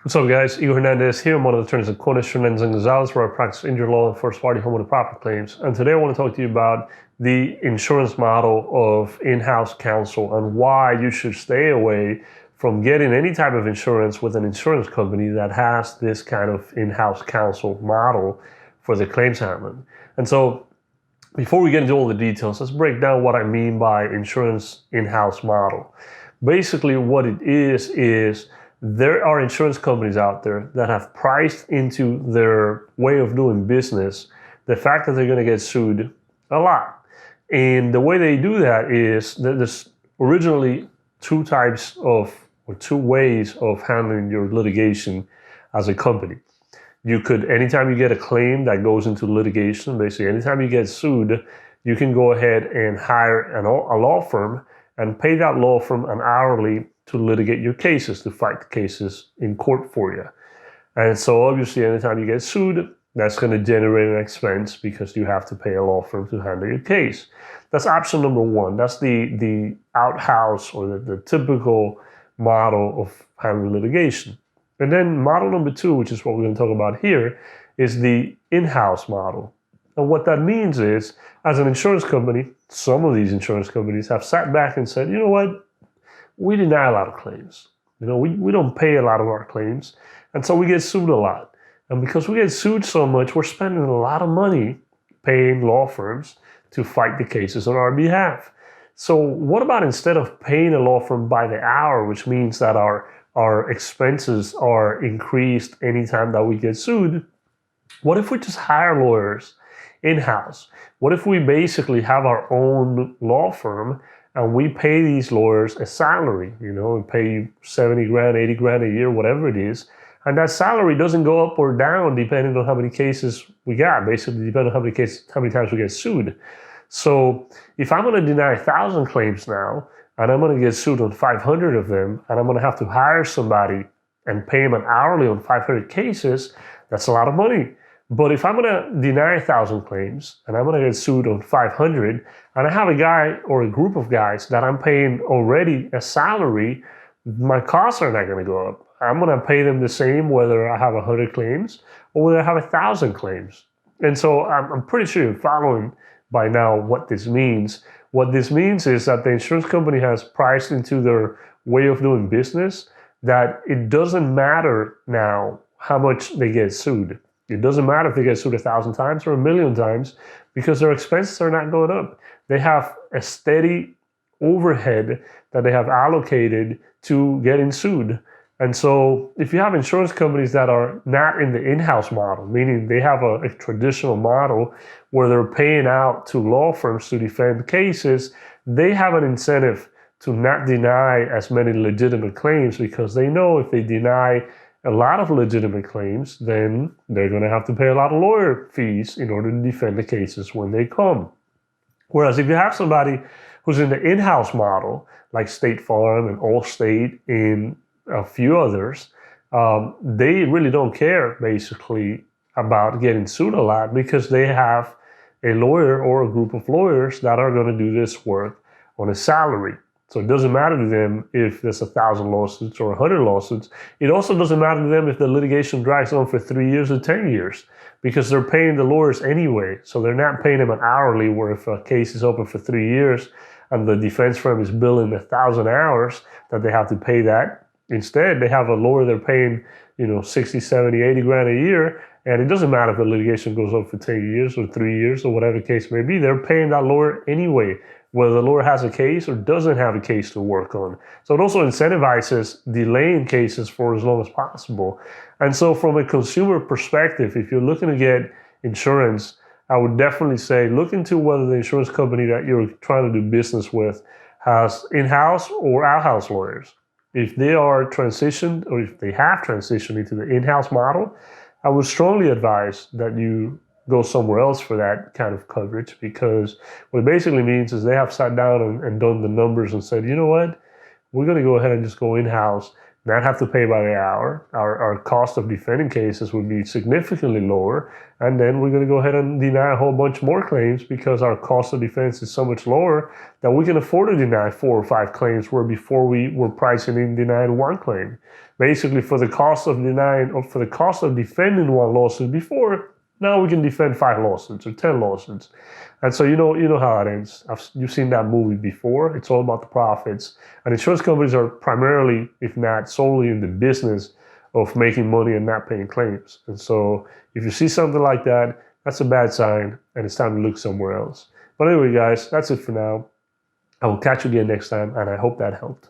What's up, guys? Igor Hernandez here. I'm one of the attorneys at Cornish, Hernandez and Gonzalez, where I practice injury law and first-party homeowner property claims. And today I want to talk to you about the insurance model of in-house counsel and why you should stay away from getting any type of insurance with an insurance company that has this kind of in-house counsel model for the claims handling. And so before we get into all the details, let's break down what I mean by insurance in-house model. Basically, what it is there are insurance companies out there that have priced into their way of doing business the fact that they're going to get sued a lot. And the way they do that is that there's originally two ways of handling your litigation as a company. You could, anytime you get a claim that goes into litigation, basically anytime you get sued, you can go ahead and hire a law firm and pay that law firm an hourly to litigate your cases, to fight the cases in court for you. And so obviously anytime you get sued, that's going to generate an expense because you have to pay a law firm to handle your case. That's option number one. That's the outhouse or the typical model of handling litigation. And then model number two, which is what we're going to talk about here, is the in-house model. And what that means is, as an insurance company, some of these insurance companies have sat back and said, you know what? We deny a lot of claims. We don't pay a lot of our claims. And so we get sued a lot. And because we get sued so much, we're spending a lot of money paying law firms to fight the cases on our behalf. So what about instead of paying a law firm by the hour, which means that our expenses are increased anytime that we get sued, what if we just hire lawyers in-house? What if we basically have our own law firm and we pay these lawyers a salary, and pay you 70 grand, 80 grand a year, whatever it is. And that salary doesn't go up or down depending on how many cases we got, basically depending on how many times we get sued. So if I'm going to deny 1,000 claims now, and I'm going to get sued on 500 of them, and I'm going to have to hire somebody and pay them an hourly on 500 cases, that's a lot of money. But if I'm going to deny 1,000 claims and I'm going to get sued on 500, and I have a guy or a group of guys that I'm paying already a salary, my costs are not going to go up. I'm going to pay them the same whether I have 100 claims or whether I have 1,000 claims. And so I'm pretty sure you're following by now what this means. What this means is that the insurance company has priced into their way of doing business that it doesn't matter now how much they get sued. It doesn't matter if they get sued 1,000 times or 1,000,000 times because their expenses are not going up. They have a steady overhead that they have allocated to getting sued. And so if you have insurance companies that are not in the in-house model, meaning they have a traditional model where they're paying out to law firms to defend cases, they have an incentive to not deny as many legitimate claims because they know if they deny a lot of legitimate claims, then they're going to have to pay a lot of lawyer fees in order to defend the cases when they come. Whereas if you have somebody who's in the in-house model, like State Farm and Allstate and a few others, they really don't care basically about getting sued a lot because they have a lawyer or a group of lawyers that are going to do this work on a salary. So it doesn't matter to them if there's 1,000 lawsuits or 100 lawsuits. It also doesn't matter to them if the litigation drags on for 3 years or 10 years because they're paying the lawyers anyway. So they're not paying them an hourly where if a case is open for 3 years and the defense firm is billing 1,000 hours that they have to pay that. Instead, they have a lawyer they're paying, 60, 70, 80 grand a year. And it doesn't matter if the litigation goes on for 10 years or 3 years or whatever the case may be. They're paying that lawyer anyway, whether the lawyer has a case or doesn't have a case to work on. So it also incentivizes delaying cases for as long as possible. And so from a consumer perspective, if you're looking to get insurance, I would definitely say look into whether the insurance company that you're trying to do business with has in-house or out-house lawyers. If they are transitioned or if they have transitioned into the in-house model, I would strongly advise that you go somewhere else for that kind of coverage because what it basically means is they have sat down and done the numbers and said, you know what, we're going to go ahead and just go in-house not have to pay by the hour. Our cost of defending cases would be significantly lower. And then we're going to go ahead and deny a whole bunch more claims because our cost of defense is so much lower that we can afford to deny 4 or 5 claims, where before we were pricing in denying 1 claim. Basically, for the cost of defending 1 lawsuit before, now we can defend 5 lawsuits or 10 lawsuits. And so you know how it ends. You've seen that movie before. It's all about the profits. And insurance companies are primarily, if not solely, in the business of making money and not paying claims. And so if you see something like that, that's a bad sign, and it's time to look somewhere else. But anyway, guys, that's it for now. I will catch you again next time, and I hope that helped.